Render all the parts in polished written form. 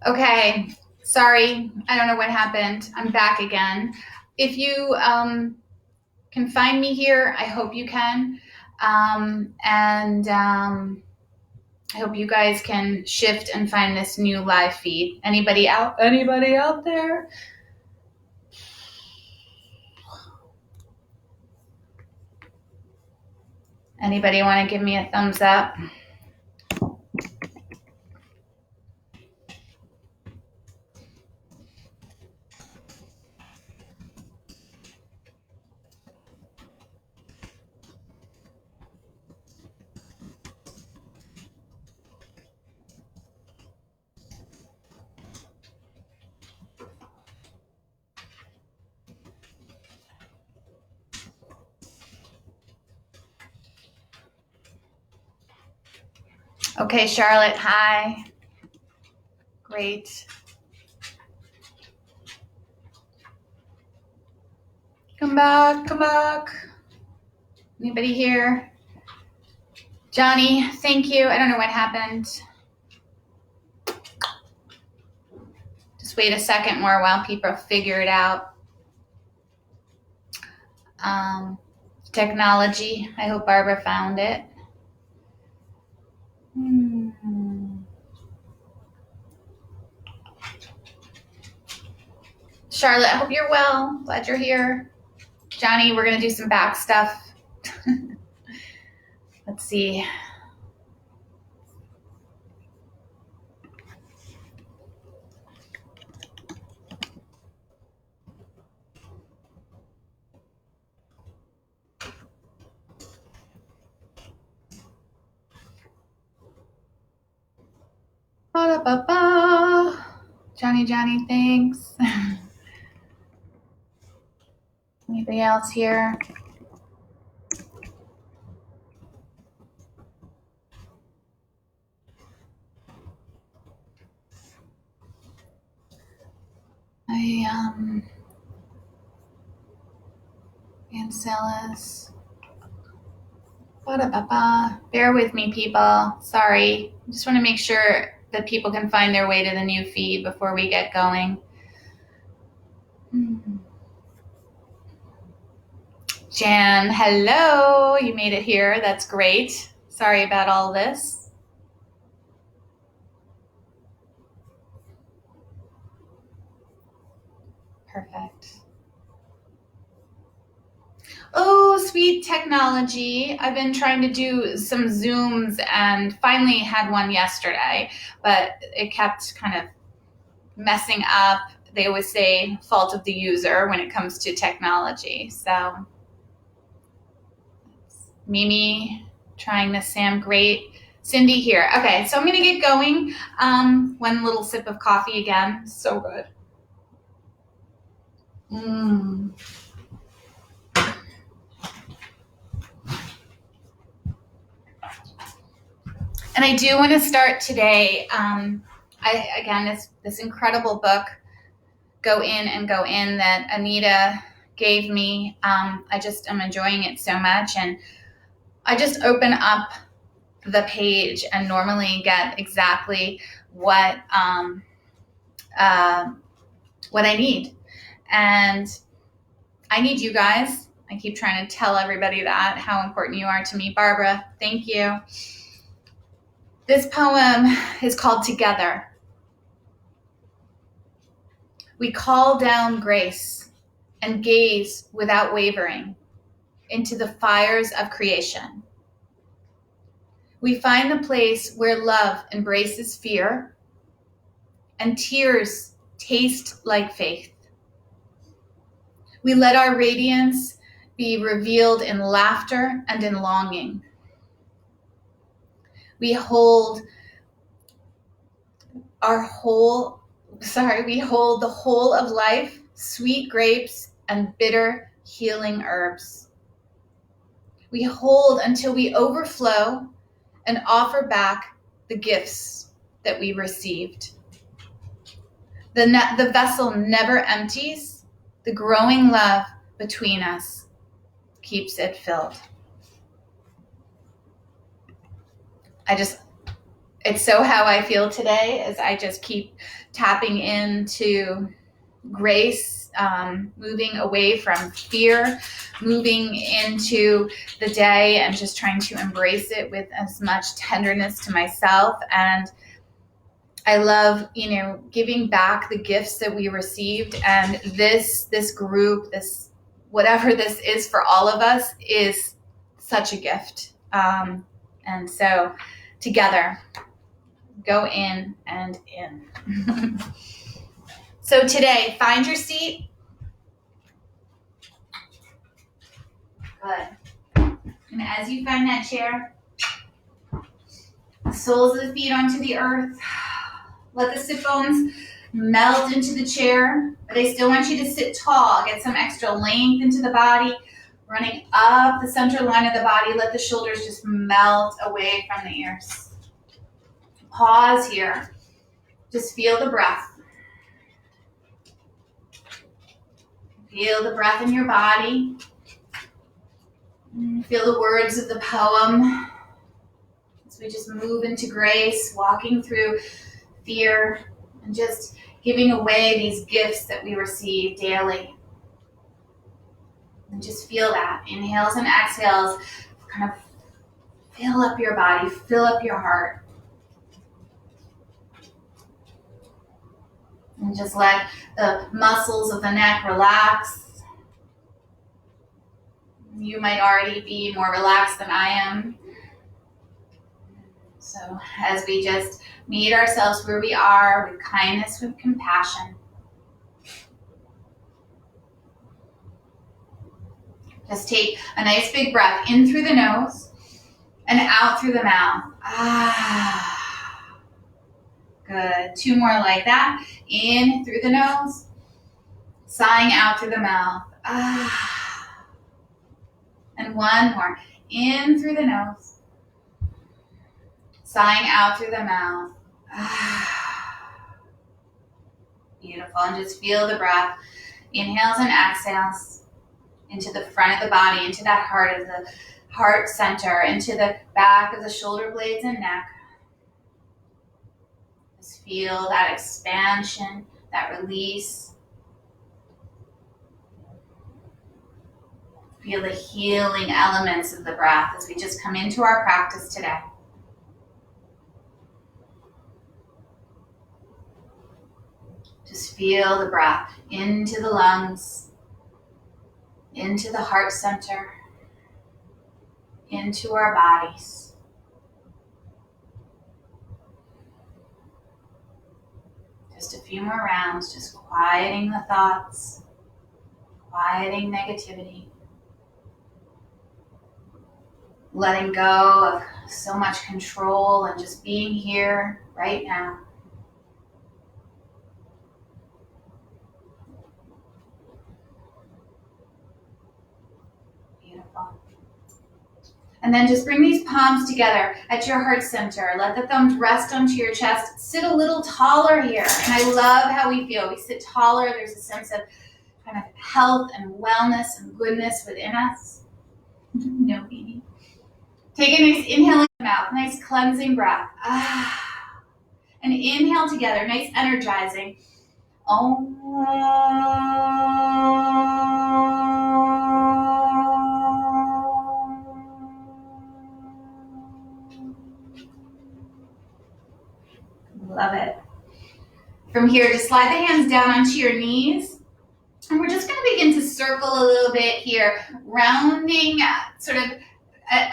Okay, sorry, I don't know what happened. I'm back again. If you can find me here, I hope you can. And I hope you guys can shift and find this new live feed. Anybody out? Anybody out there? Anybody want to give me a thumbs up? Okay, Charlotte, hi. Great. Come back, come back. Anybody here? Johnny, thank you. I don't know what happened. Just wait a second more while people figure it out. Technology. I hope Barbara found it. Charlotte, I hope you're well. Glad you're here. Johnny, we're going to do some back stuff. Let's see. Ba-da-ba-ba. Johnny, thanks. Anybody else here? Ancelas. Ba-da-ba-ba. Bear with me, people. Sorry. I just want to make sure that people can find their way to the new feed before we get going. Jan, hello. You made it here. That's great. Sorry about all this. Perfect. Oh, sweet technology. I've been trying to do some Zooms and finally had one yesterday, but it kept kind of messing up. They always say fault of the user when it comes to technology. So Mimi trying this, Sam, great. Cindy here. Okay, so I'm going to get going. One little sip of coffee again. So good. And I do want to start today. This incredible book, Go In and Go In, that Anita gave me. I'm enjoying it so much. And I just open up the page and normally get exactly what I need. And I need you guys. I keep trying to tell everybody that, how important you are to me. Barbara, thank you. This poem is called Together. We call down grace and gaze without wavering into the fires of creation. We find the place where love embraces fear and tears taste like faith. We let our radiance be revealed in laughter and in longing. We hold the whole of life, sweet grapes and bitter healing herbs. We hold until we overflow and offer back the gifts that we received. The vessel never empties. The growing love between us keeps it filled. it's so how I feel today as I just keep tapping into grace, moving away from fear, moving into the day and just trying to embrace it with as much tenderness to myself. And I love, giving back the gifts that we received. And this group, this whatever this is for all of us, is such a gift. And so together, go in and in. So today, find your seat. Good. And as you find that chair, the soles of the feet onto the earth. Let the sit bones melt into the chair, but I still want you to sit tall. Get some extra length into the body, running up the center line of the body. Let the shoulders just melt away from the ears. Pause here. Just feel the breath. Feel the breath in your body. Feel the words of the poem. As we just move into grace, walking through fear, and just giving away these gifts that we receive daily. And just feel that. Inhales and exhales kind of fill up your body, fill up your heart. And just let the muscles of the neck relax. You might already be more relaxed than I am. So as we just meet ourselves where we are, with kindness, with compassion. Just take a nice big breath in through the nose and out through the mouth. Good. 2 more like that. In through the nose, sighing out through the mouth. And 1 more. In through the nose, sighing out through the mouth. Beautiful. And just feel the breath. Inhales and exhales into the front of the body, into that heart of the heart center, into the back of the shoulder blades and neck. Just feel that expansion, that release. Feel the healing elements of the breath as we just come into our practice today. Just feel the breath into the lungs, into the heart center, into our bodies. Just a few more rounds, just quieting the thoughts, quieting negativity. Letting go of so much control and just being here right now. Beautiful. And then just bring these palms together at your heart center. Let the thumbs rest onto your chest. Sit a little taller here. And I love how we feel. We sit taller. There's a sense of kind of health and wellness and goodness within us. No meaning. Take a nice inhale in the mouth, nice cleansing breath. And inhale together, nice energizing. Om. Love it. From here, just slide the hands down onto your knees. And we're just going to begin to circle a little bit here, rounding sort of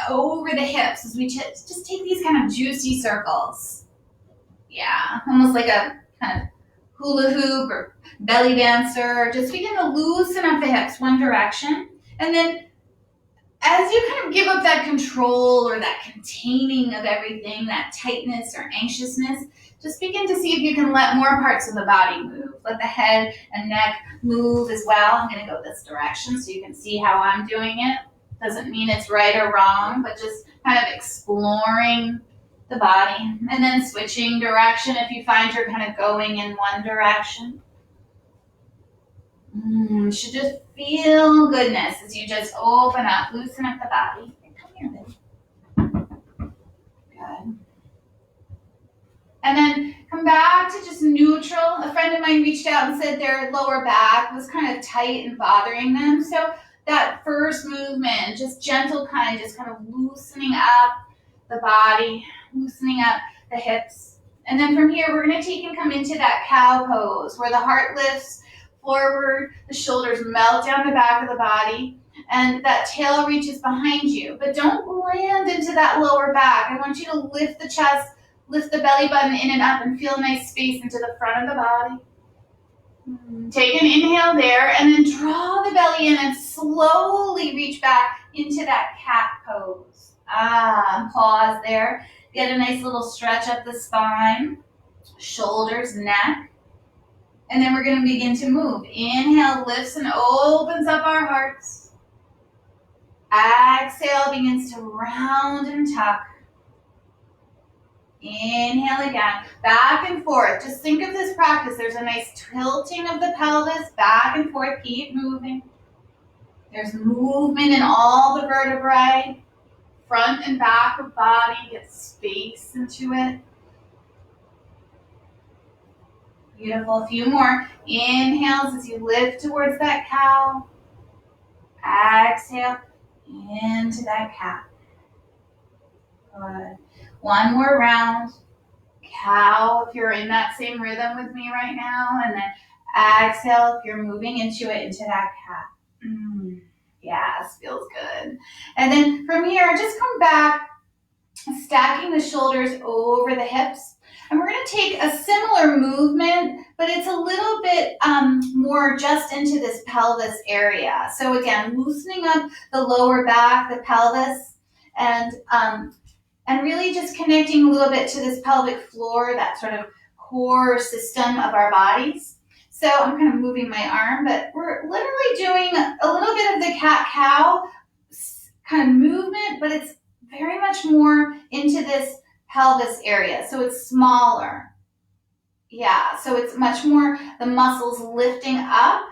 over the hips as we just take these kind of juicy circles. Yeah, almost like a kind of hula hoop or belly dancer. Just begin to loosen up the hips one direction. And then as you kind of give up that control or that containing of everything, that tightness or anxiousness, just begin to see if you can let more parts of the body move. Let the head and neck move as well. I'm going to go this direction so you can see how I'm doing it. Doesn't mean it's right or wrong, but just kind of exploring the body. And then switching direction if you find you're kind of going in one direction. You should just feel goodness as you just open up, loosen up the body. Come here, baby. Good. And then come back to just neutral. A friend of mine reached out and said their lower back was kind of tight and bothering them. So that first movement, just gentle just kind of loosening up the body, loosening up the hips. And then from here, we're going to take and come into that cow pose where the heart lifts forward, the shoulders melt down the back of the body, and that tail reaches behind you. But don't land into that lower back. I want you to lift the chest, lift the belly button in and up, and feel a nice space into the front of the body. Take an inhale there, and then draw the belly in and slowly reach back into that cat pose. Pause there. Get a nice little stretch up the spine, shoulders, neck. And then we're going to begin to move. Inhale lifts and opens up our hearts. Exhale begins to round and tuck. Inhale again, back and forth. Just think of this practice. There's a nice tilting of the pelvis, back and forth. Keep moving. There's movement in all the vertebrae. Front and back of body, get space into it. Beautiful. A few more inhales as you lift towards that cow. Exhale into that cat. Good. One more round. Cow if you're in that same rhythm with me right now. And then exhale if you're moving into that cat. Yes, feels good. And then from here, just come back, stacking the shoulders over the hips. And we're going to take a similar movement, but it's a little bit more just into this pelvis area. So again, loosening up the lower back, the pelvis, and really just connecting a little bit to this pelvic floor, that sort of core system of our bodies. So I'm kind of moving my arm, but we're literally doing a little bit of the cat-cow kind of movement, but it's very much more into this pelvis area. So it's smaller. Yeah, so it's much more the muscles lifting up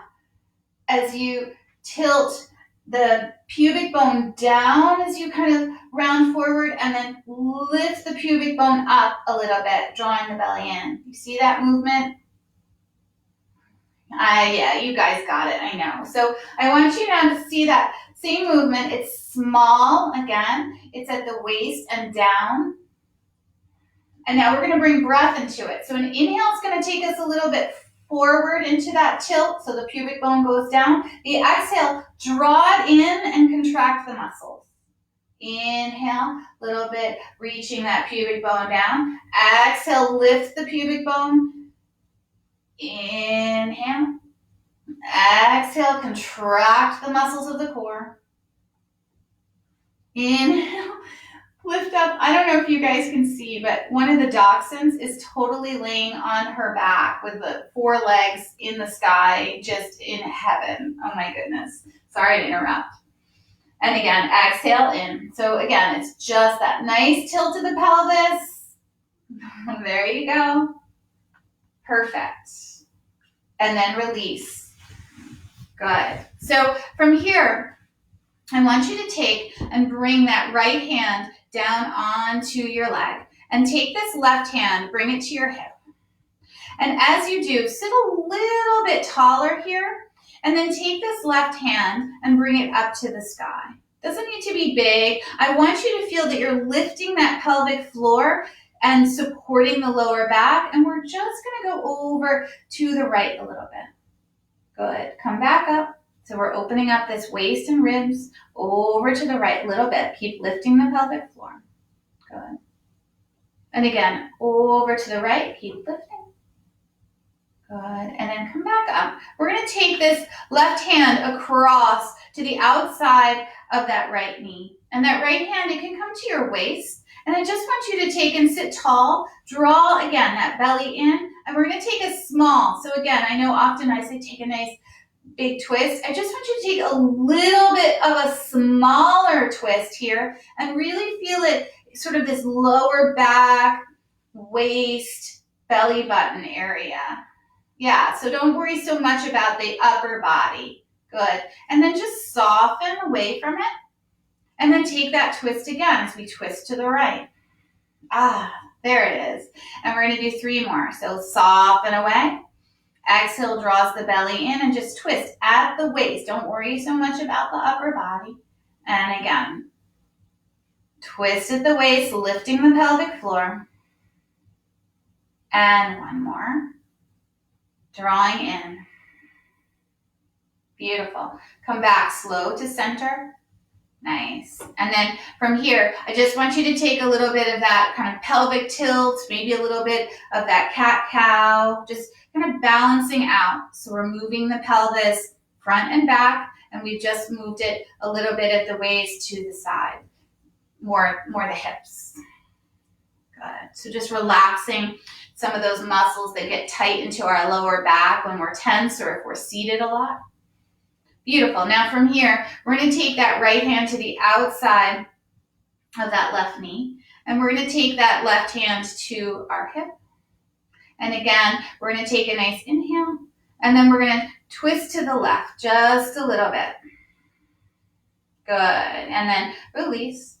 as you tilt the pubic bone down as you kind of round forward, and then lift the pubic bone up a little bit, drawing the belly in. You see that movement? Yeah, you guys got it, I know. So I want you now to see that same movement. It's small, again. It's at the waist and down. And now we're going to bring breath into it. So an inhale is going to take us a little bit forward into that tilt, so the pubic bone goes down. The exhale, draw it in and contract the muscles. Inhale, a little bit, reaching that pubic bone down. Exhale, lift the pubic bone. Inhale. Exhale, contract the muscles of the core. Inhale, lift up. I don't know if you guys can see, but one of the dachshunds is totally laying on her back with the 4 legs in the sky, just in heaven. Oh my goodness. Sorry to interrupt. And again, exhale in. So again, it's just that nice tilt of the pelvis. There you go. Perfect. And then release. Good. So from here, I want you to take and bring that right hand down onto your leg. And take this left hand, bring it to your hip. And as you do, sit a little bit taller here. And then take this left hand and bring it up to the sky. Doesn't need to be big. I want you to feel that you're lifting that pelvic floor and supporting the lower back. And we're just going to go over to the right a little bit. Good. Come back up. So we're opening up this waist and ribs over to the right a little bit. Keep lifting the pelvic floor. Good. And again, over to the right. Keep lifting. Good. And then come back up. We're going to take this left hand across to the outside of that right knee. And that right hand, it can come to your waist. And I just want you to take and sit tall. Draw, again, that belly in. And we're going to take a small. So again, I know often I say take a nice big twist. I just want you to take a little bit of a smaller twist here and really feel it, sort of this lower back, waist, belly button area. Yeah, so don't worry so much about the upper body. Good. And then just soften away from it. And then take that twist again as we twist to the right. There it is. And we're going to do 3 more. So soften away. Exhale, draws the belly in and just twist at the waist. Don't worry so much about the upper body. And again, twist at the waist, lifting the pelvic floor. And 1 more. Drawing in. Beautiful. Come back slow to center. Nice. And then from here, I just want you to take a little bit of that kind of pelvic tilt, maybe a little bit of that cat-cow, just kind of balancing out. So we're moving the pelvis front and back, and we've just moved it a little bit at the waist to the side, more the hips. Good. So just relaxing some of those muscles that get tight into our lower back when we're tense or if we're seated a lot. Beautiful. Now from here, we're going to take that right hand to the outside of that left knee, and we're going to take that left hand to our hip. And again, we're going to take a nice inhale, and then we're going to twist to the left just a little bit. Good. And then release.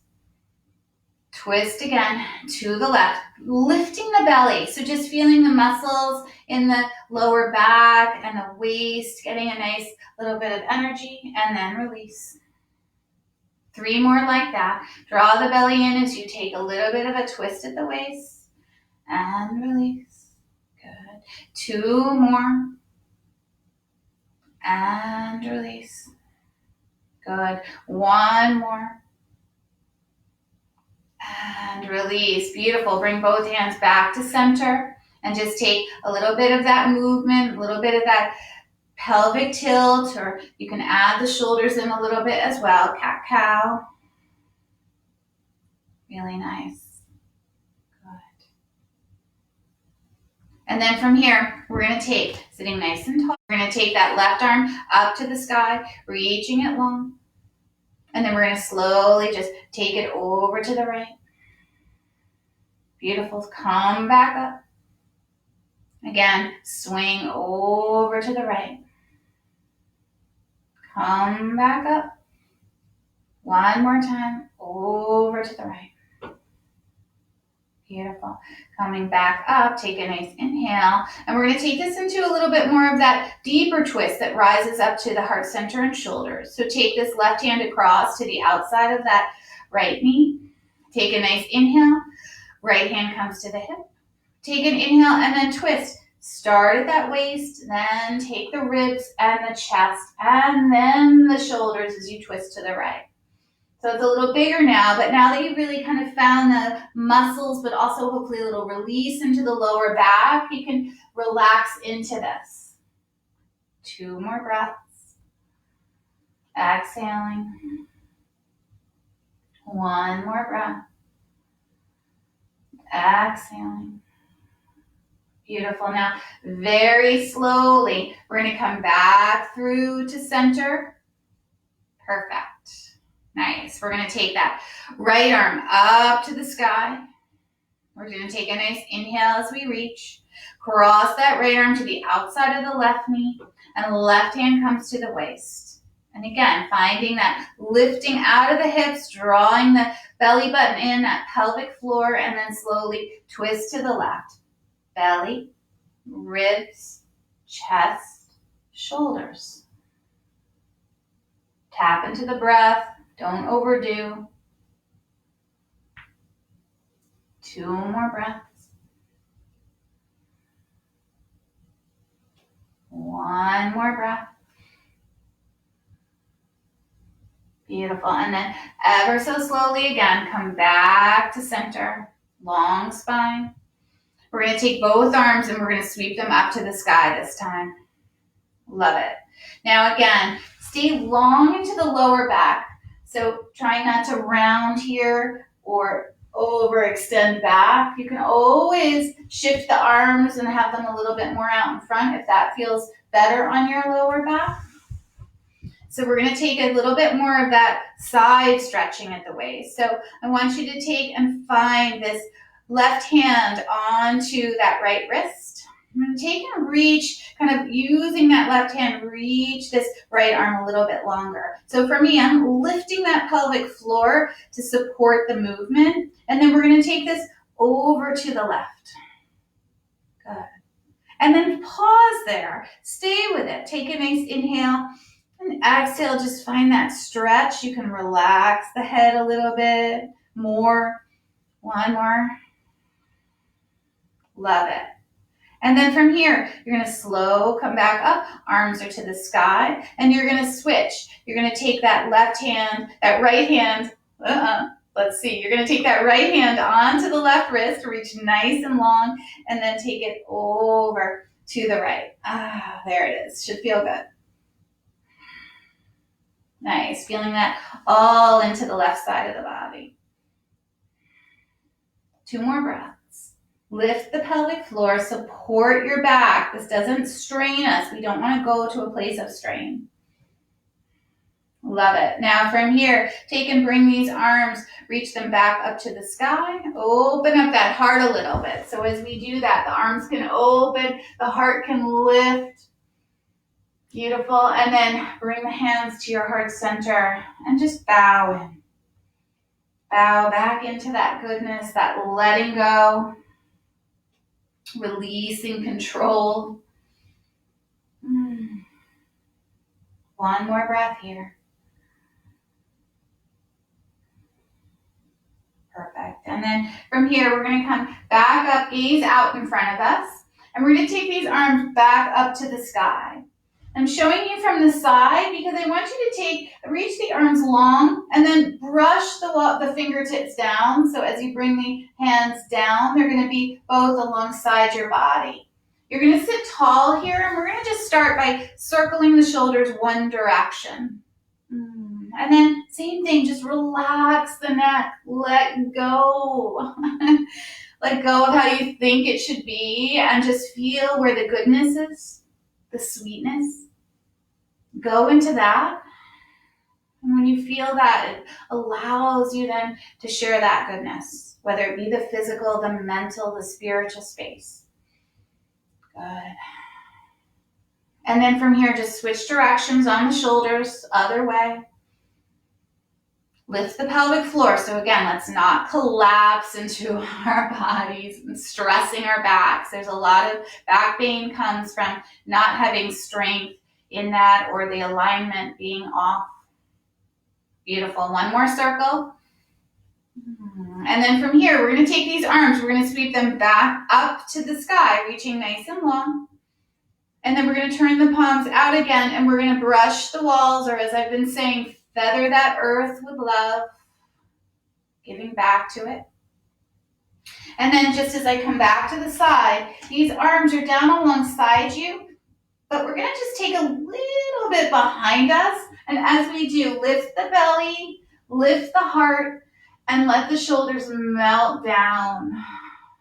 Twist again to the left, lifting the belly. So just feeling the muscles in the lower back and the waist, getting a nice little bit of energy, and then release. 3 more like that. Draw the belly in as you take a little bit of a twist at the waist, and release. Good. 2 more, and release. Good. 1 more. And release. Beautiful. Bring both hands back to center and just take a little bit of that movement, a little bit of that pelvic tilt, or you can add the shoulders in a little bit as well. Cat-cow. Really nice. Good. And then from here, we're going to take, sitting nice and tall, we're going to take that left arm up to the sky, reaching it long. And then we're going to slowly just take it over to the right. Beautiful. Come back up. Again, swing over to the right. Come back up. 1 more time. Over to the right. Beautiful. Coming back up, take a nice inhale. And we're going to take this into a little bit more of that deeper twist that rises up to the heart center and shoulders. So take this left hand across to the outside of that right knee. Take a nice inhale. Right hand comes to the hip. Take an inhale and then twist. Start at that waist, then take the ribs and the chest, and then the shoulders as you twist to the right. So it's a little bigger now, but now that you've really kind of found the muscles, but also hopefully a little release into the lower back, you can relax into this. 2 more breaths. Exhaling. 1 more breath. Exhaling. Beautiful. Now, very slowly, we're going to come back through to center. Perfect. Nice. We're going to take that right arm up to the sky. We're going to take a nice inhale as we reach. Cross that right arm to the outside of the left knee, and the left hand comes to the waist. And again, finding that lifting out of the hips, drawing the belly button in, that pelvic floor, and then slowly twist to the left. Belly, ribs, chest, shoulders. Tap into the breath. Don't overdo. 2 more breaths. 1 more breath. Beautiful. And then ever so slowly again, come back to center. Long spine. We're going to take both arms and we're going to sweep them up to the sky this time. Love it. Now again, stay long into the lower back. So try not to round here or overextend back. You can always shift the arms and have them a little bit more out in front if that feels better on your lower back. So we're going to take a little bit more of that side stretching at the waist. So I want you to take and find this left hand onto that right wrist. I'm going to take and reach, kind of using that left hand, reach this right arm a little bit longer. So for me, I'm lifting that pelvic floor to support the movement. And then we're going to take this over to the left. Good. And then pause there. Stay with it. Take a nice inhale and exhale. Just find that stretch. You can relax the head a little bit more. One more. Love it. And then from here, you're going to slow, come back up. Arms are to the sky. And you're going to switch. You're going to take that left hand, that right hand. Let's see. You're going to take that right hand onto the left wrist, reach nice and long, and then take it over to the right. There it is. Should feel good. Nice. Feeling that all into the left side of the body. 2 more breaths. Lift the pelvic floor, support your back. This doesn't strain us. We don't want to go to a place of strain. Love it. Now from here, take and bring these arms, reach them back up to the sky. Open up that heart a little bit. So as we do that, the arms can open, the heart can lift. Beautiful. And then bring the hands to your heart center and just bow in. Bow back into that goodness, that letting go. Releasing control. One more breath here. Perfect. And then from here, we're going to come back up, gaze out in front of us. And we're going to take these arms back up to the sky. I'm showing you from the side because I want you to reach the arms long and then brush the fingertips down. So as you bring the hands down, they're going to be both alongside your body. You're going to sit tall here, and we're going to just start by circling the shoulders one direction. And then same thing, just relax the neck, let go. Let go of how you think it should be and just feel where the goodness is, the sweetness. Go into that. And when you feel that, it allows you then to share that goodness, whether it be the physical, the mental, the spiritual space. Good. And then from here, just switch directions on the shoulders, other way. Lift the pelvic floor. So again, let's not collapse into our bodies and stressing our backs. There's a lot of back pain comes from not having strength in that or the alignment being off. Beautiful. One more circle. And then from here, we're going to take these arms, we're going to sweep them back up to the sky, reaching nice and long. And then we're going to turn the palms out again, and we're going to brush the walls, or as I've been saying, feather that earth with love, giving back to it. And then just as I come back to the side, these arms are down alongside you, but we're going to just take a little bit behind us. And as we do, lift the belly, lift the heart, and let the shoulders melt down.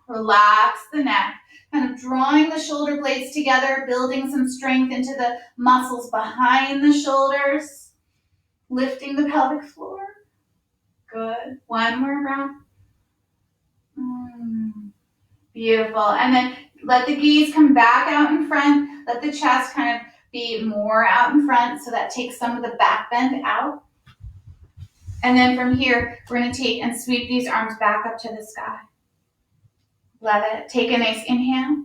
Relax the neck, kind of drawing the shoulder blades together, building some strength into the muscles behind the shoulders, lifting the pelvic floor. Good. One more breath. Beautiful. And then let the gaze come back out in front. Let the chest kind of be more out in front, so that takes some of the back bend out. And then from here, we're going to take and sweep these arms back up to the sky. Love it. Take a nice inhale.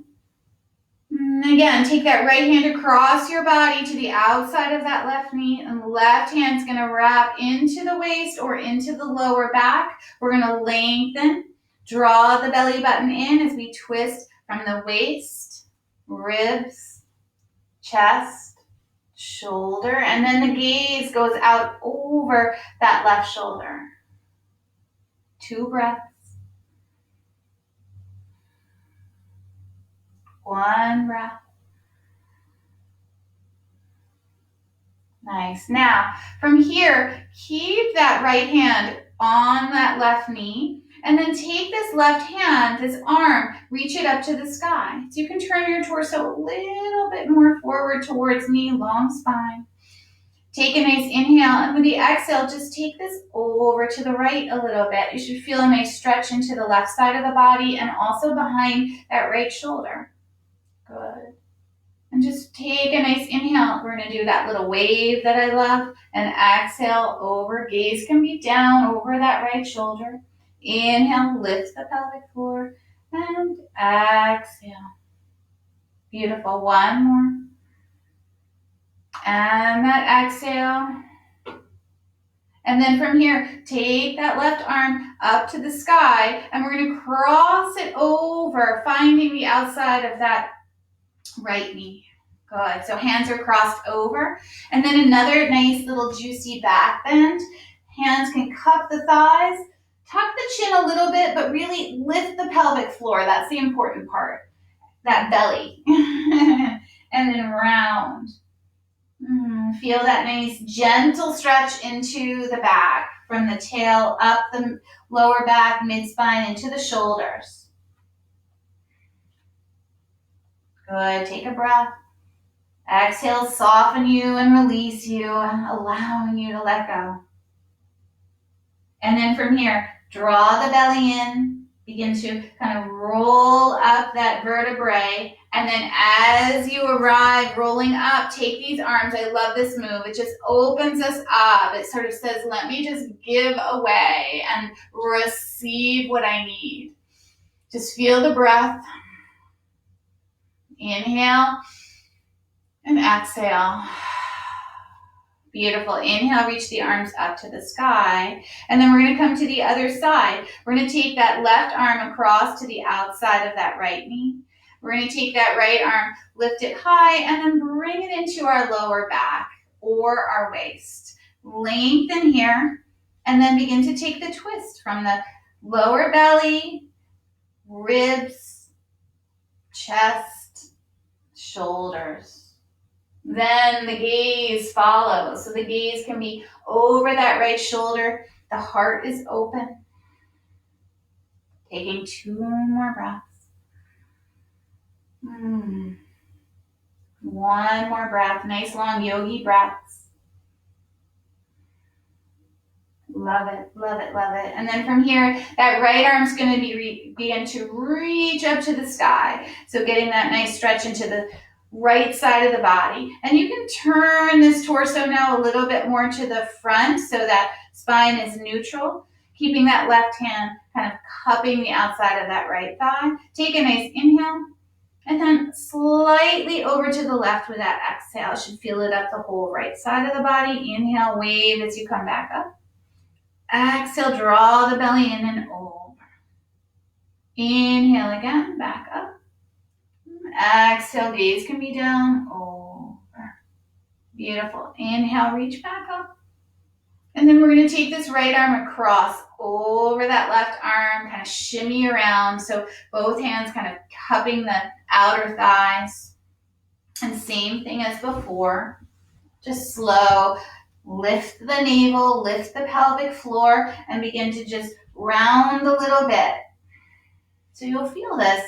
And again, take that right hand across your body to the outside of that left knee, and the left hand's going to wrap into the waist or into the lower back. We're going to lengthen. Draw the belly button in as we twist from the waist, ribs, chest, shoulder, and then the gaze goes out over that left shoulder. 2 breaths. 1 breath. Nice. Now, from here, keep that right hand on that left knee. And then take this left hand, this arm, reach it up to the sky. So you can turn your torso a little bit more forward towards knee, long spine. Take a nice inhale, and with the exhale, just take this over to the right a little bit. You should feel a nice stretch into the left side of the body and also behind that right shoulder. Good. And just take a nice inhale. We're going to do that little wave that I love. And exhale over. Gaze can be down over that right shoulder. Inhale, lift the pelvic floor, and exhale. Beautiful. One more. And that exhale. And then from here, take that left arm up to the sky, and we're going to cross it over, finding the outside of that right knee. Good. So hands are crossed over. And then another nice little juicy back bend. Hands can cup the thighs, tuck the chin a little bit, but really lift the pelvic floor. That's the important part. That belly. And then round. Feel that nice gentle stretch into the back, from the tail up the lower back, mid-spine into the shoulders. Good. Take a breath. Exhale, soften you and release you, allowing you to let go. And then from here, draw the belly in, begin to kind of roll up that vertebrae. And then as you arrive rolling up, take these arms. I love this move. It just opens us up. It sort of says, let me just give away and receive what I need. Just feel the breath. Inhale and exhale. Beautiful. Inhale, reach the arms up to the sky. And then we're going to come to the other side. We're going to take that left arm across to the outside of that right knee. We're going to take that right arm, lift it high, and then bring it into our lower back or our waist. Lengthen here, and then begin to take the twist from the lower belly, ribs, chest, shoulders. Then the gaze follows. So the gaze can be over that right shoulder. The heart is open. Taking 2 more breaths. One more breath. Nice long yogi breaths. Love it, love it, love it. And then from here, that right arm's going to begin to reach up to the sky. So getting that nice stretch into the right side of the body. And you can turn this torso now a little bit more to the front so that spine is neutral, keeping that left hand kind of cupping the outside of that right thigh. Take a nice inhale, and then slightly over to the left with that exhale. You should feel it up the whole right side of the body. Inhale, wave as you come back up. Exhale, draw the belly in and over. Inhale again, back up. Exhale, gaze can be down, over. Beautiful. Inhale, reach back up. And then we're going to take this right arm across over that left arm, kind of shimmy around. So both hands kind of cupping the outer thighs. And same thing as before. Just slow. Lift the navel, lift the pelvic floor, and begin to just round a little bit. So you'll feel this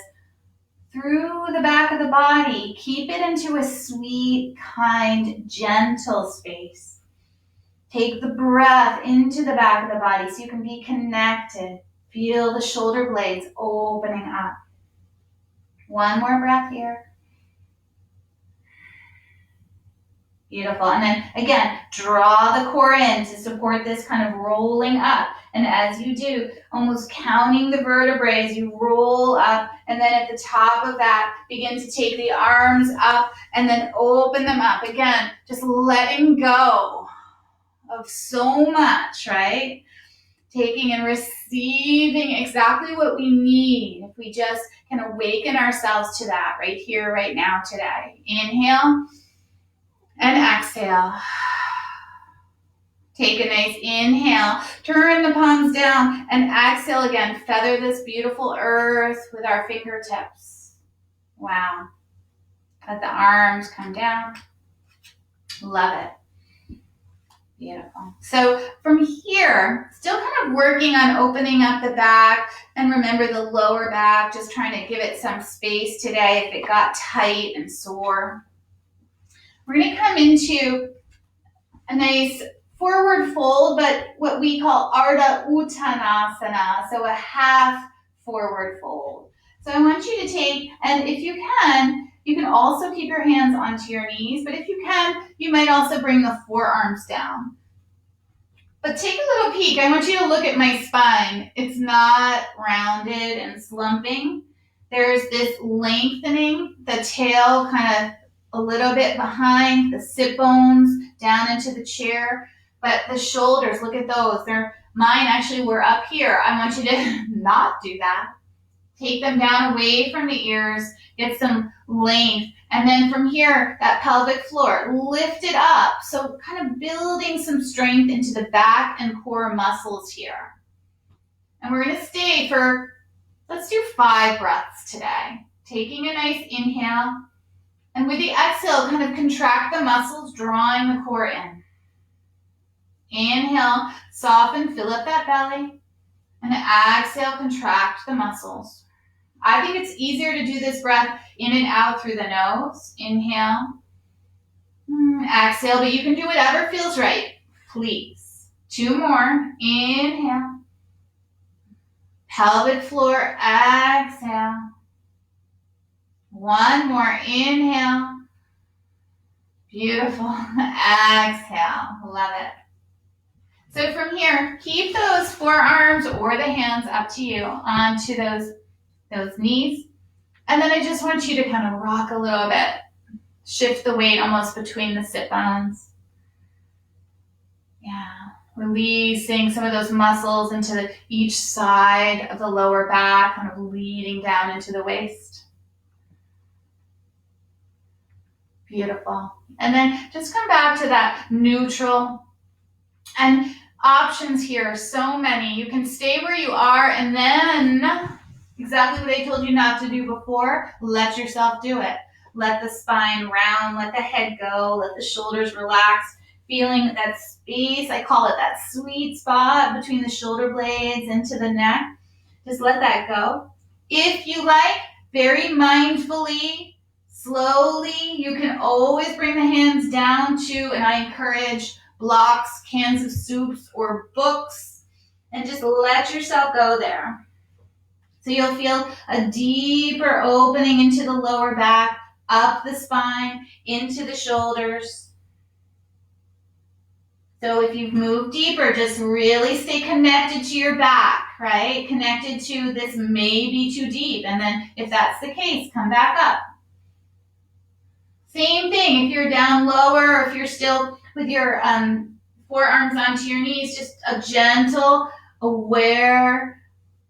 through the back of the body. Keep it into a sweet, kind, gentle space. Take the breath into the back of the body so you can be connected. Feel the shoulder blades opening up. One more breath here. Beautiful. And then again, draw the core in to support this kind of rolling up. And as you do, almost counting the vertebrae as you roll up. And then at the top of that, begin to take the arms up and then open them up. Again, just letting go of so much, right? Taking and receiving exactly what we need if we just can awaken ourselves to that right here, right now, today. Inhale and exhale. Take a nice inhale, turn the palms down, and exhale again. Feather this beautiful earth with our fingertips. Wow. Let the arms come down. Love it. Beautiful. So from here, still kind of working on opening up the back, and remember the lower back, just trying to give it some space today if it got tight and sore. We're going to come into a nice forward fold, but what we call Ardha Uttanasana, so a half forward fold. So I want you to take, and if you can also keep your hands onto your knees, but if you can, you might also bring the forearms down. But take a little peek. I want you to look at my spine. It's not rounded and slumping. There's this lengthening, the tail kind of a little bit behind, the sit bones down into the chair. But the shoulders, look at those. Mine actually were up here. I want you to not do that. Take them down away from the ears, get some length. And then from here, that pelvic floor, lift it up. So kind of building some strength into the back and core muscles here. And we're going to stay for, let's do 5 breaths today. Taking a nice inhale. And with the exhale, kind of contract the muscles, drawing the core in. Inhale, soften, fill up that belly. And exhale, contract the muscles. I think it's easier to do this breath in and out through the nose. Inhale. Exhale, but you can do whatever feels right, please. 2 more. Inhale. Pelvic floor, exhale. 1 more. Inhale. Beautiful. Exhale. Love it. So from here, keep those forearms or the hands up to you onto those knees. And then I just want you to kind of rock a little bit. Shift the weight almost between the sit bones. Yeah. Releasing some of those muscles into each side of the lower back, kind of leading down into the waist. Beautiful. And then just come back to that neutral. And options here are so many. You can stay where you are and then exactly what I told you not to do before, let yourself do it. Let the spine round, let the head go, let the shoulders relax, feeling that space, I call it that sweet spot between the shoulder blades into the neck. Just let that go. If you like, very mindfully, slowly, you can always bring the hands down to, and I encourage blocks, cans of soups, or books, and just let yourself go there. So you'll feel a deeper opening into the lower back, up the spine, into the shoulders. So if you've moved deeper, just really stay connected to your back, right? Connected to this may be too deep. And then if that's the case, come back up. Same thing, if you're down lower, or if you're still with your forearms onto your knees, just a gentle, aware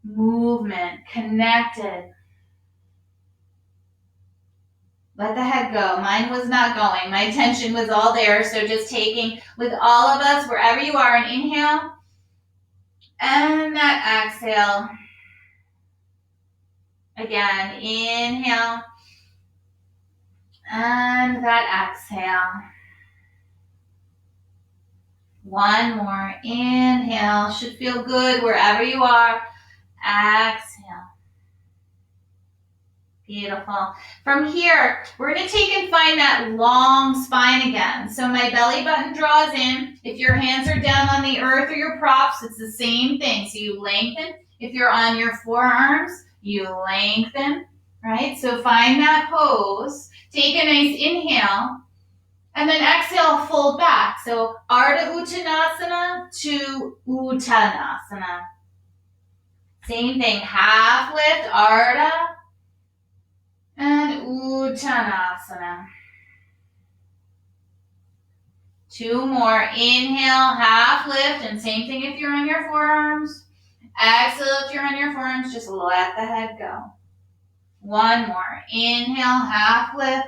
movement, connected. Let the head go. Mine was not going. My attention was all there. So just taking with all of us, wherever you are, an inhale. And that exhale. Again, inhale. And that exhale. 1 more. Inhale. Should feel good wherever you are. Exhale. Beautiful. From here, we're going to take and find that long spine again. So my belly button draws in. If your hands are down on the earth or your props, it's the same thing. So you lengthen. If you're on your forearms, you lengthen, right? So find that pose. Take a nice inhale. And then exhale, fold back. So Ardha Uttanasana to Uttanasana. Same thing. Half lift, Ardha. And Uttanasana. 2 more. Inhale, half lift. And same thing if you're on your forearms. Exhale if you're on your forearms. Just let the head go. 1 more. Inhale, half lift.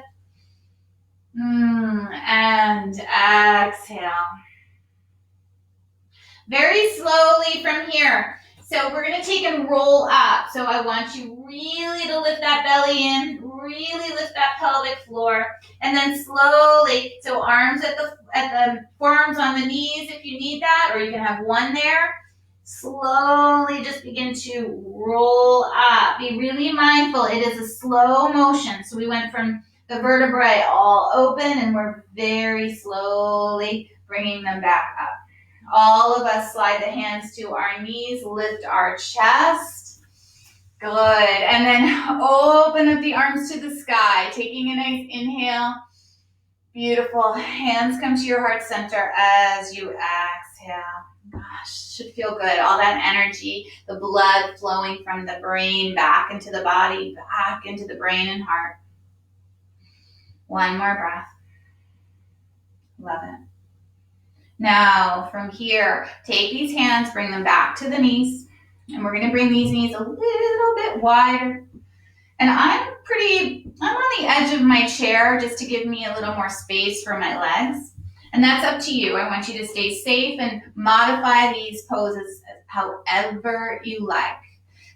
And exhale. Very slowly from here. So we're going to take and roll up. So I want you really to lift that belly in, really lift that pelvic floor, and then slowly, so arms at the forearms on the knees if you need that, or you can have one there. Slowly just begin to roll up. Be really mindful. It is a slow motion. So we went from the vertebrae all open, and we're very slowly bringing them back up. All of us slide the hands to our knees, lift our chest. Good. And then open up the arms to the sky, taking a nice inhale. Beautiful. Hands come to your heart center as you exhale. Gosh, should feel good. All that energy, the blood flowing from the brain back into the body, back into the brain and heart. One more breath. Love it. Now, from here, take these hands, bring them back to the knees. And we're going to bring these knees a little bit wider. And I'm on the edge of my chair just to give me a little more space for my legs. And that's up to you. I want you to stay safe and modify these poses however you like.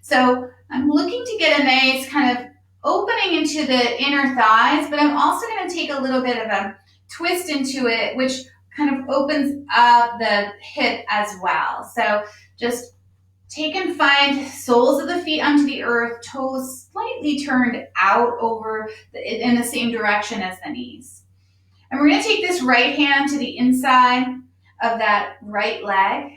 So I'm looking to get a nice kind of opening into the inner thighs, but I'm also going to take a little bit of a twist into it, which kind of opens up the hip as well. So just take and find soles of the feet onto the earth, toes slightly turned out over in the same direction as the knees. And we're going to take this right hand to the inside of that right leg,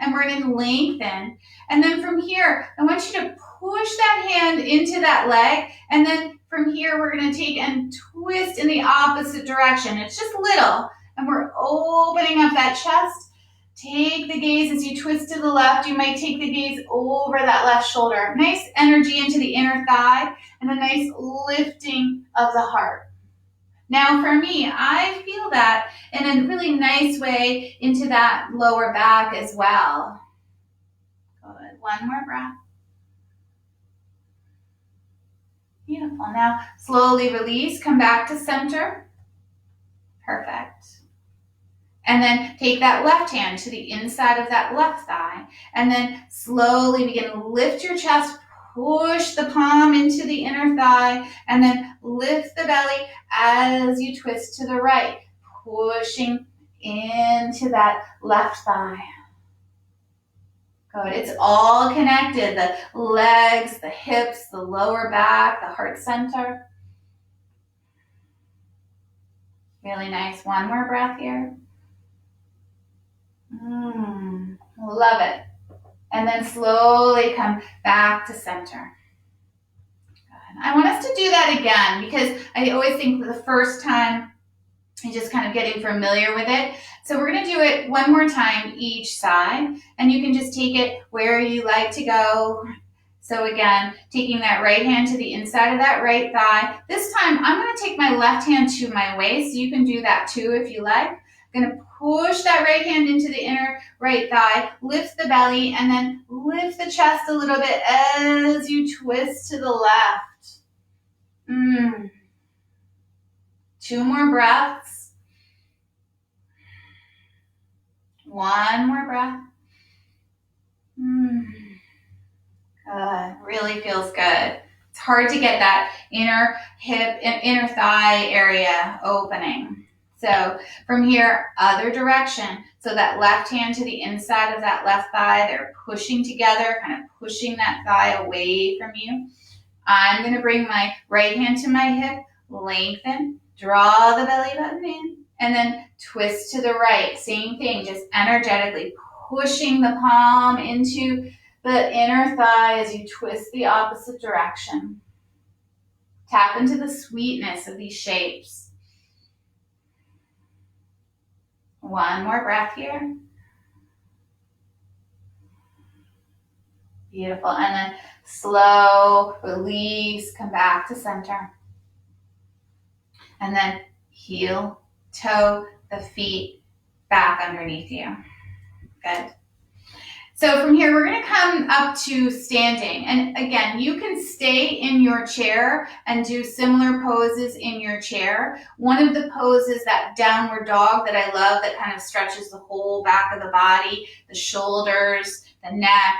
and we're going to lengthen. And then from here, I want you to push that hand into that leg, and then from here, we're going to take and twist in the opposite direction. It's just little, and we're opening up that chest. Take the gaze as you twist to the left. You might take the gaze over that left shoulder. Nice energy into the inner thigh and a nice lifting of the heart. Now for me, I feel that in a really nice way into that lower back as well. Good. One more breath. Beautiful. Now slowly release. Come back to center. Perfect. And then take that left hand to the inside of that left thigh. And then slowly begin to lift your chest, push the palm into the inner thigh, and then lift the belly as you twist to the right, pushing into that left thigh. Good. It's all connected. The legs, the hips, the lower back, the heart center. Really nice. One more breath here. Love it. And then slowly come back to center. Good. I want us to do that again because I always think the first time you're just kind of getting familiar with it. So we're going to do it one more time each side, and you can just take it where you like to go. So again, taking that right hand to the inside of that right thigh. This time I'm going to take my left hand to my waist. You can do that too if you like. I'm going to push that right hand into the inner right thigh, lift the belly, and then lift the chest a little bit as you twist to the left. 2 more breaths. 1 more breath. Good. Really feels good. It's hard to get that inner hip and inner thigh area opening. So from here, other direction. So that left hand to the inside of that left thigh, they're pushing together, kind of pushing that thigh away from you. I'm going to bring my right hand to my hip, lengthen, draw the belly button in, and then twist to the right. Same thing, just energetically pushing the palm into the inner thigh as you twist the opposite direction. Tap into the sweetness of these shapes. 1 more breath here. Beautiful. And then slow release, come back to center. And then heel, toe, the feet back underneath you. Good. So from here, we're going to come up to standing. And again, you can stay in your chair and do similar poses in your chair. One of the poses, that downward dog that I love, that kind of stretches the whole back of the body, the shoulders, the neck,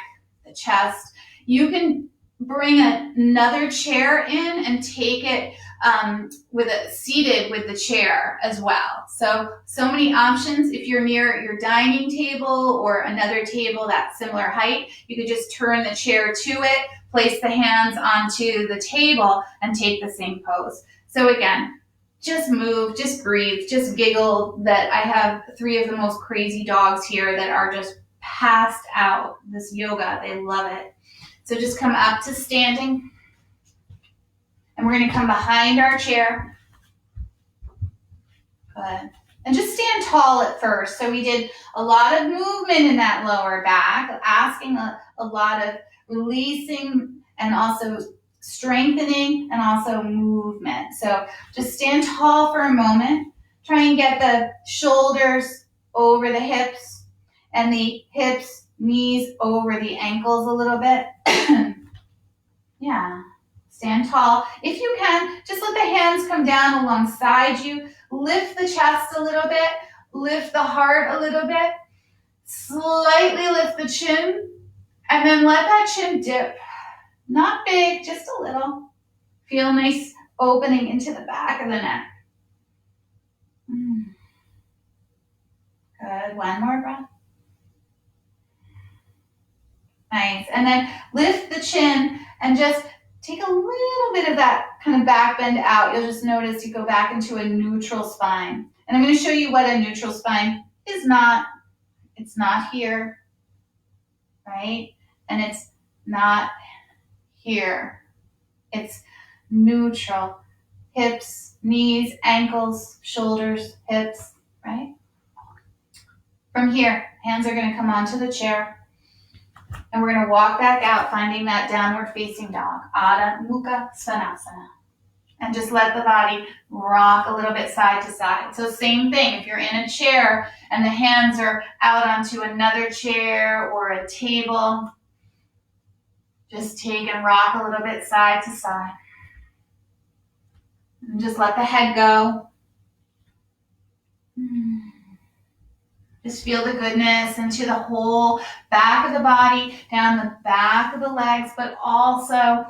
the chest. You can bring another chair in and take it seated with the chair as well. So many options. If you're near your dining table or another table that's similar height, you could just turn the chair to it, place the hands onto the table, and take the same pose. So again, just move, just breathe, just giggle that I have 3 of the most crazy dogs here that are just passed out this yoga. They love it. So just come up to standing. And we're going to come behind our chair. Good. And just stand tall at first. So we did a lot of movement in that lower back, asking a lot of releasing and also strengthening and also movement. So just stand tall for a moment. Try and get the shoulders over the hips and the hips, knees over the ankles a little bit. Yeah. Stand tall. If you can, just let the hands come down alongside you. Lift the chest a little bit. Lift the heart a little bit. Slightly lift the chin. And then let that chin dip. Not big, just a little. Feel nice opening into the back of the neck. Good. One more breath. Nice. And then lift the chin and just take a little bit of that kind of back bend out. You'll just notice you go back into a neutral spine. And I'm going to show you what a neutral spine is not. It's not here, right? And it's not here. It's neutral. Hips, knees, ankles, shoulders, hips, right? From here, hands are going to come onto the chair. And we're going to walk back out, finding that downward facing dog, Adho Mukha Svanasana. And just let the body rock a little bit side to side. So same thing, if you're in a chair and the hands are out onto another chair or a table, just take and rock a little bit side to side. And just let the head go. Just feel the goodness into the whole back of the body, down the back of the legs, but also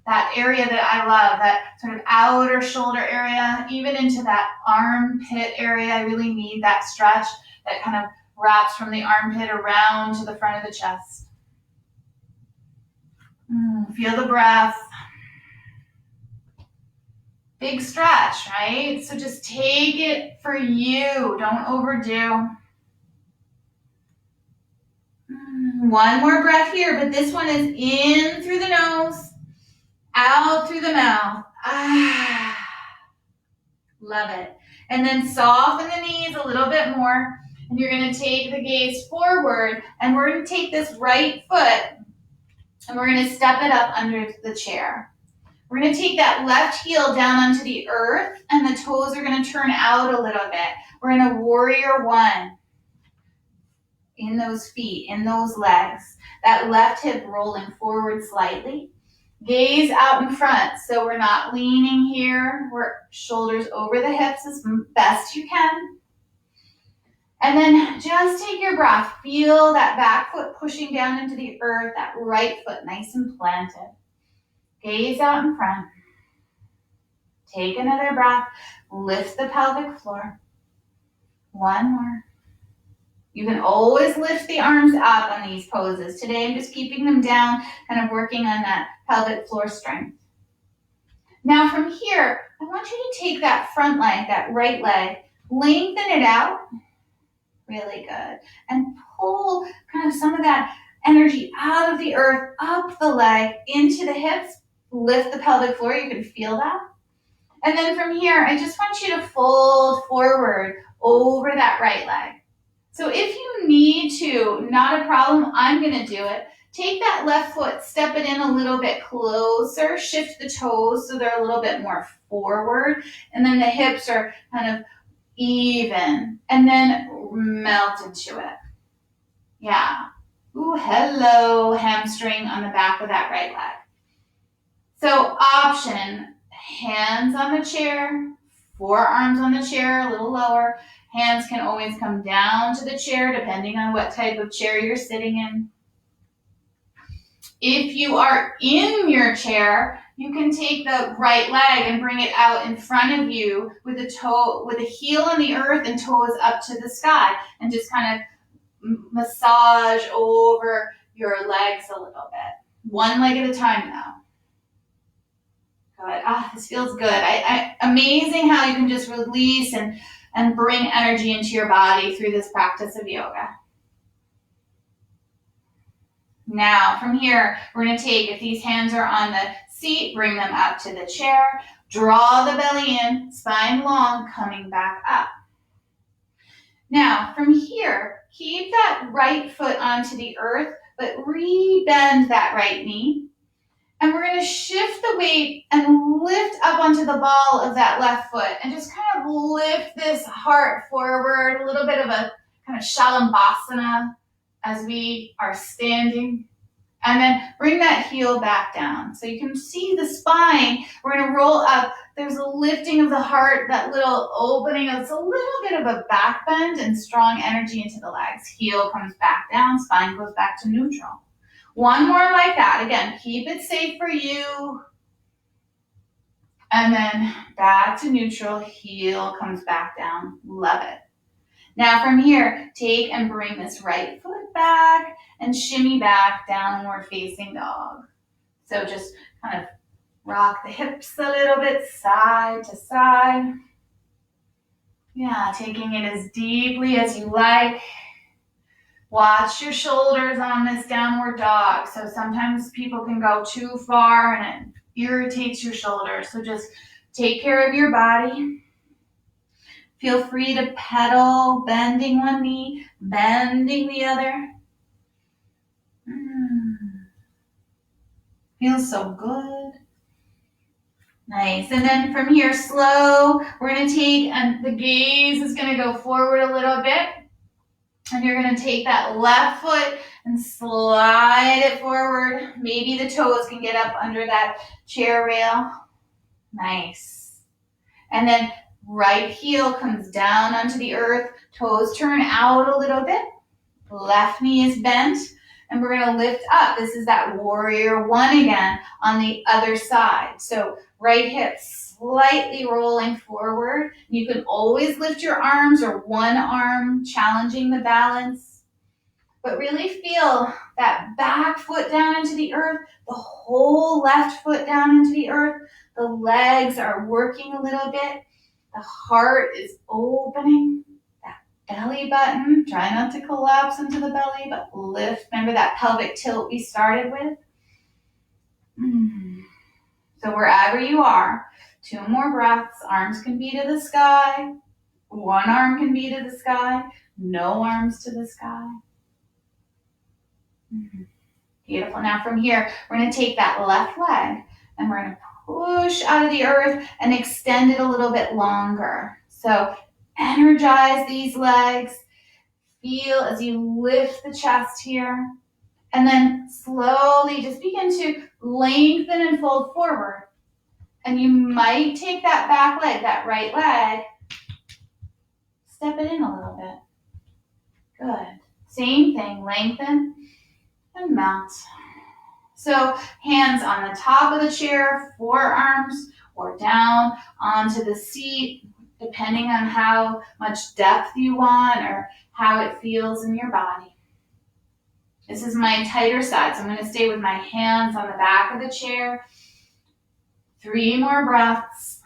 that area that I love, that sort of outer shoulder area, even into that armpit area. I really need that stretch that kind of wraps from the armpit around to the front of the chest. Feel the breath. Big stretch, right? So just take it for you. Don't overdo. One more breath here, but this one is in through the nose, out through the mouth. Love it. And then soften the knees a little bit more. And you're going to take the gaze forward. And we're going to take this right foot and we're going to step it up under the chair. We're going to take that left heel down onto the earth and the toes are going to turn out a little bit. We're in a warrior one. In those feet, in those legs. That left hip rolling forward slightly. Gaze out in front, so we're not leaning here. We're shoulders over the hips as best you can. And then just take your breath. Feel that back foot pushing down into the earth, that right foot nice and planted. Gaze out in front. Take another breath. Lift the pelvic floor. One more. You can always lift the arms up on these poses. Today, I'm just keeping them down, kind of working on that pelvic floor strength. Now from here, I want you to take that front leg, that right leg, lengthen it out. Really good. And pull kind of some of that energy out of the earth, up the leg, into the hips. Lift the pelvic floor. You can feel that. And then from here, I just want you to fold forward over that right leg. So if you need to, not a problem, I'm going to do it. Take that left foot, step it in a little bit closer, shift the toes so they're a little bit more forward, and then the hips are kind of even, and then melt into it. Yeah. Ooh, hello, hamstring on the back of that right leg. So option, hands on the chair, forearms on the chair, a little lower. Hands can always come down to the chair depending on what type of chair you're sitting in. If you are in your chair, you can take the right leg and bring it out in front of you with a heel on the earth and toes up to the sky, and just kind of massage over your legs a little bit. One leg at a time now. Good. This feels good. Amazing how you can just release and bring energy into your body through this practice of yoga. Now, from here, we're going to take, if these hands are on the seat, bring them up to the chair. Draw the belly in, spine long, coming back up. Now, from here, keep that right foot onto the earth, but re-bend that right knee. And we're going to shift the weight and lift up onto the ball of that left foot and just kind of lift this heart forward, a little bit of a kind of shalambhasana as we are standing. And then bring that heel back down. So you can see the spine. We're going to roll up. There's a lifting of the heart, that little opening. It's a little bit of a back bend and strong energy into the legs. Heel comes back down, spine goes back to neutral. One more like that. Again, keep it safe for you. And then back to neutral, heel comes back down. Love it. Now from here, take and bring this right foot back and shimmy back, downward facing dog. So just kind of rock the hips a little bit, side to side. Yeah, taking it as deeply as you like. Watch your shoulders on this downward dog. So sometimes people can go too far and it irritates your shoulders. So just take care of your body. Feel free to pedal, bending one knee, bending the other. Feels so good. Nice. And then from here, slow, we're going to take, and the gaze is going to go forward a little bit. And you're going to take that left foot and slide it forward. Maybe the toes can get up under that chair rail. Nice. And then right heel comes down onto the earth. Toes turn out a little bit. Left knee is bent. And we're going to lift up. This is that warrior one again on the other side. So right hip slightly rolling forward. You can always lift your arms or one arm, challenging the balance. But really feel that back foot down into the earth, the whole left foot down into the earth. The legs are working a little bit. The heart is opening. Belly button, try not to collapse into the belly, but lift. Remember that pelvic tilt we started with? So wherever you are, 2 more breaths. Arms can be to the sky. One arm can be to the sky. No arms to the sky. Beautiful. Now from here, we're going to take that left leg and we're going to push out of the earth and extend it a little bit longer. So energize these legs. Feel as you lift the chest here. And then slowly just begin to lengthen and fold forward. And you might take that back leg, that right leg, step it in a little bit. Good. Same thing, lengthen and melt. So hands on the top of the chair, forearms, or down onto the seat, depending on how much depth you want or how it feels in your body. This is my tighter side, so I'm going to stay with my hands on the back of the chair. 3 more breaths.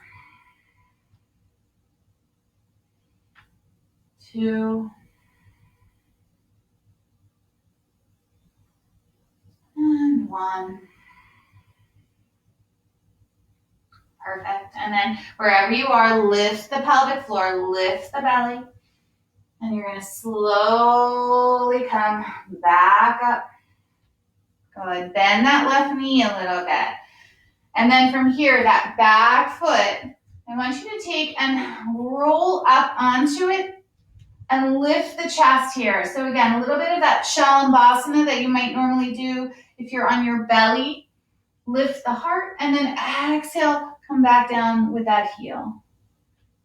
2. And 1. Perfect. And then wherever you are, lift the pelvic floor, lift the belly. And you're going to slowly come back up. Good. Bend that left knee a little bit. And then from here, that back foot, I want you to take and roll up onto it and lift the chest here. So again, a little bit of that shalambhasana that you might normally do if you're on your belly. Lift the heart and then exhale, come back down with that heel.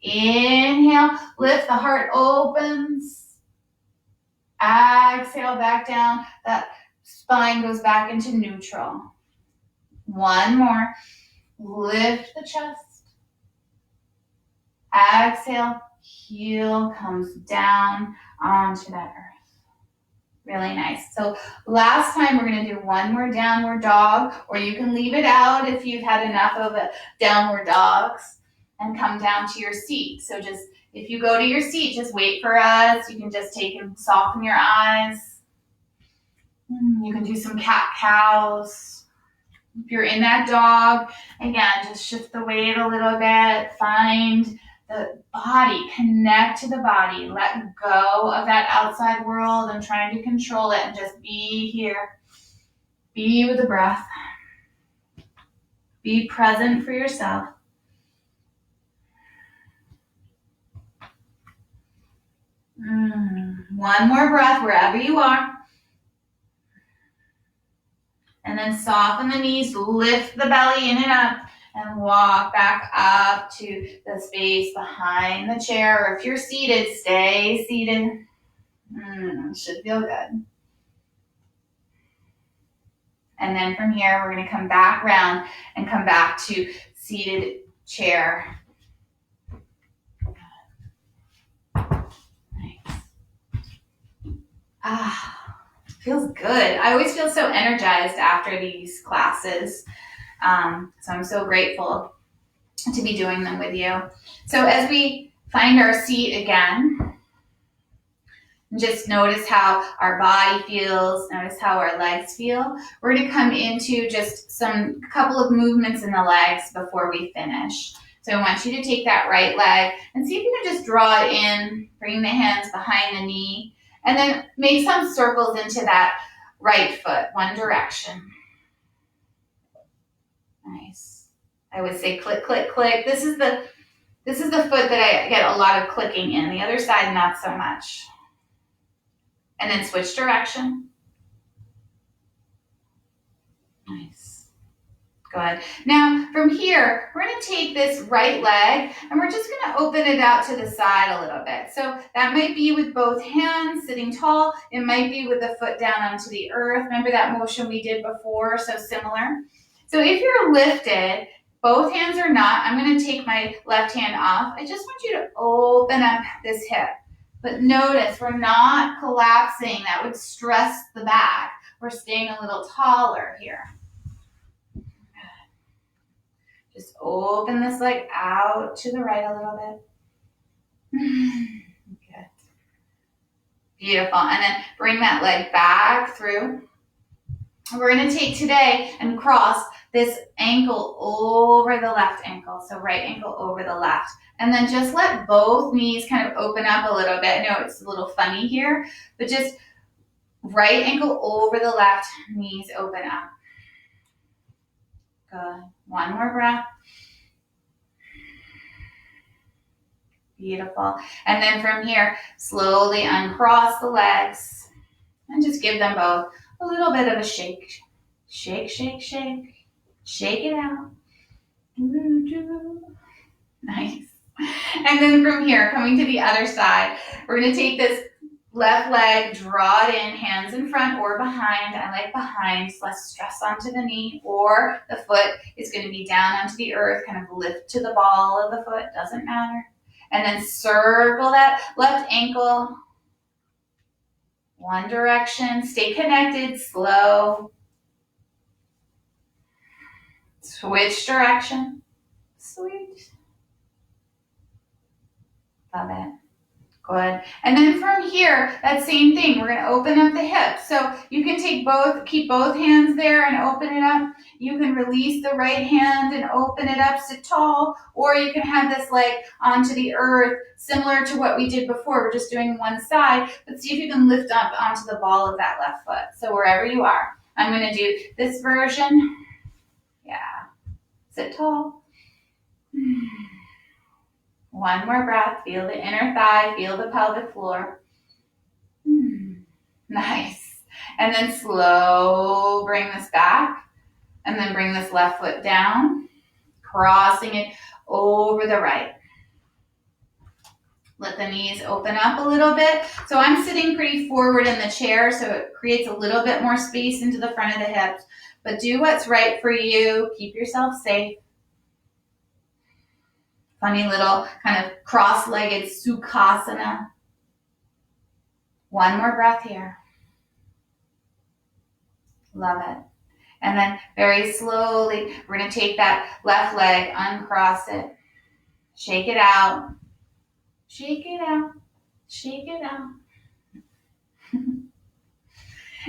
Inhale, lift, the heart opens. Exhale, back down. That spine goes back into neutral. 1 more. Lift the chest. Exhale, heel comes down onto that earth. Really nice. So last time we're going to do 1 more downward dog, or you can leave it out if you've had enough of a downward dogs and come down to your seat. So just, if you go to your seat, just wait for us. You can just take and soften your eyes. You can do some cat-cows. If you're in that dog, again, just shift the weight a little bit. Find the body, connect to the body. Let go of that outside world and trying to control it and just be here. Be with the breath. Be present for yourself. One more breath wherever you are. And then soften the knees, lift the belly in and up, and walk back up to the space behind the chair. Or if you're seated, stay seated. Should feel good. And then from here, we're going to come back around and come back to seated chair. Nice. Feels good. I always feel so energized after these classes. So I'm so grateful to be doing them with you. So as we find our seat again, just notice how our body feels, notice how our legs feel. We're going to come into just couple of movements in the legs before we finish. So I want you to take that right leg and see if you can just draw it in, bring the hands behind the knee, and then make some circles into that right foot, one direction. Nice. I would say click, click, click. This is the foot that I get a lot of clicking in. The other side, not so much. And then switch direction. Nice. Good. Now, from here, we're going to take this right leg and we're just going to open it out to the side a little bit. So that might be with both hands sitting tall. It might be with the foot down onto the earth. Remember that motion we did before? So similar. So if you're lifted, both hands are not. I'm going to take my left hand off. I just want you to open up this hip. But notice we're not collapsing. That would stress the back. We're staying a little taller here. Just open this leg out to the right a little bit. Good. Beautiful. And then bring that leg back through. We're going to take today and cross this ankle over the left ankle. So right ankle over the left. And then just let both knees kind of open up a little bit. I know it's a little funny here, but just right ankle over the left, knees open up. Good. One more breath. Beautiful. And then from here, slowly uncross the legs and just give them both a little bit of a shake. Shake, shake, shake. Shake it out. Nice. And then from here, coming to the other side, we're going to take this left leg, draw it in, hands in front or behind. I like behind, so less stress onto the knee, or the foot is going to be down onto the earth, kind of lift to the ball of the foot, doesn't matter. And then circle that left ankle, one direction, stay connected, slow. Switch direction, sweet. Love it. Good. And then from here, that same thing, we're going to open up the hips. So you can keep both hands there and open it up. You can release the right hand and open it up, sit tall, or you can have this leg onto the earth, similar to what we did before. We're just doing one side, but see if you can lift up onto the ball of that left foot. So wherever you are, I'm going to do this version. Yeah. Sit tall. One more breath. Feel the inner thigh. Feel the pelvic floor. Nice. And then slow, bring this back. And then bring this left foot down. Crossing it over the right. Let the knees open up a little bit. So I'm sitting pretty forward in the chair, so it creates a little bit more space into the front of the hips. But do what's right for you. Keep yourself safe. Funny little kind of cross-legged Sukhasana. One more breath here. Love it. And then very slowly, we're going to take that left leg, uncross it, shake it out, shake it out, shake it out.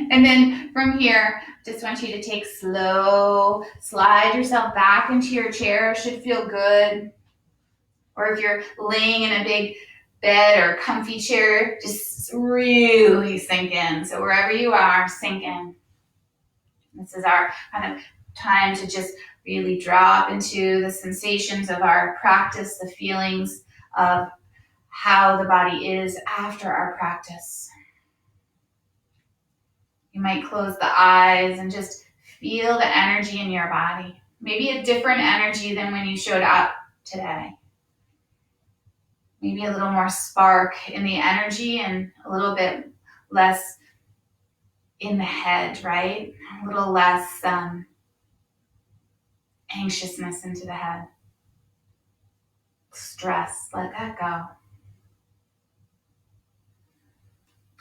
And then from here, just want you to take slow, slide yourself back into your chair. Should feel good. Or if you're laying in a big bed or comfy chair, just really sink in. So wherever you are, sink in. This is our kind of time to just really drop into the sensations of our practice, the feelings of how the body is after our practice. You might close the eyes and just feel the energy in your body. Maybe a different energy than when you showed up today. Maybe a little more spark in the energy and a little bit less in the head, right? A little less anxiousness into the head. Stress, let that go.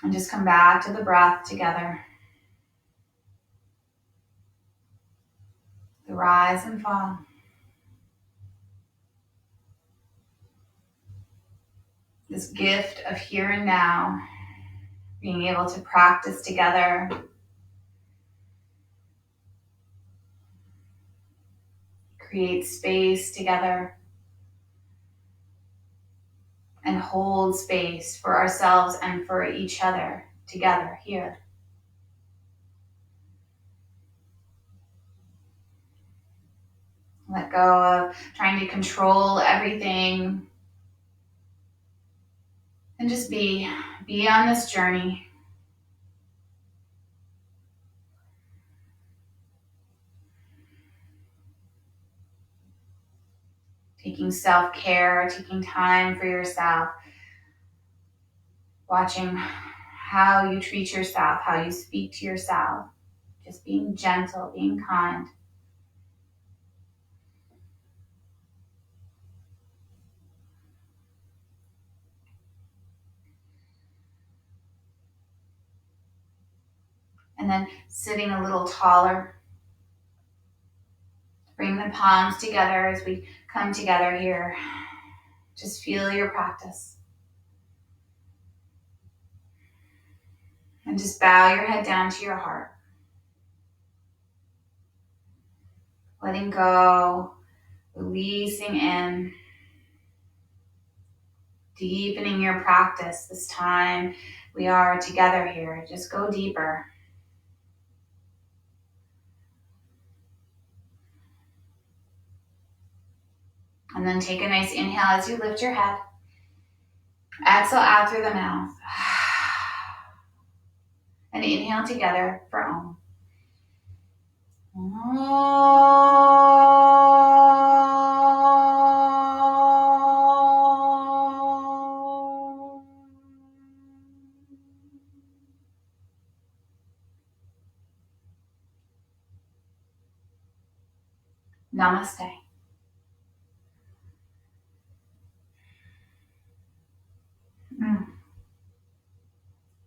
And just come back to the breath together. The rise and fall. This gift of here and now, being able to practice together, create space together, and hold space for ourselves and for each other together here. Let go of trying to control everything and just be on this journey. Taking self-care, taking time for yourself, watching how you treat yourself, how you speak to yourself, just being gentle, being kind. And then sitting a little taller. Bring the palms together as we come together here. Just feel your practice. And just bow your head down to your heart. Letting go, releasing in, deepening your practice. This time we are together here. Just go deeper. And then take a nice inhale as you lift your head. Exhale out through the mouth. And inhale together for Om. Namaste.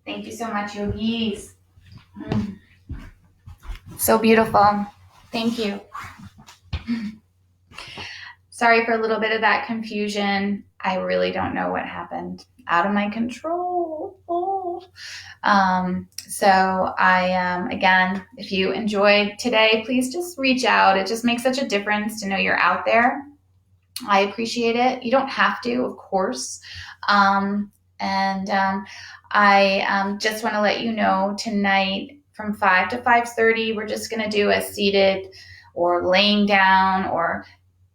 Thank you so much, yogis. So beautiful. Thank you. Sorry for a little bit of that confusion. I really don't know what happened. Out of my control. Again, if you enjoyed today, please just reach out. It just makes such a difference to know you're out there. I appreciate it. You don't have to, of course. I just want to let you know tonight from 5 to 5:30, we're just going to do a seated or laying down or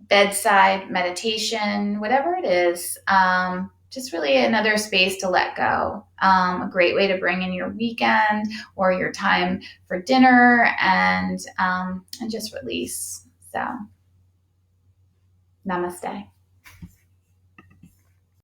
bedside meditation, whatever it is. Just really another space to let go. A great way to bring in your weekend or your time for dinner and just release. So, namaste.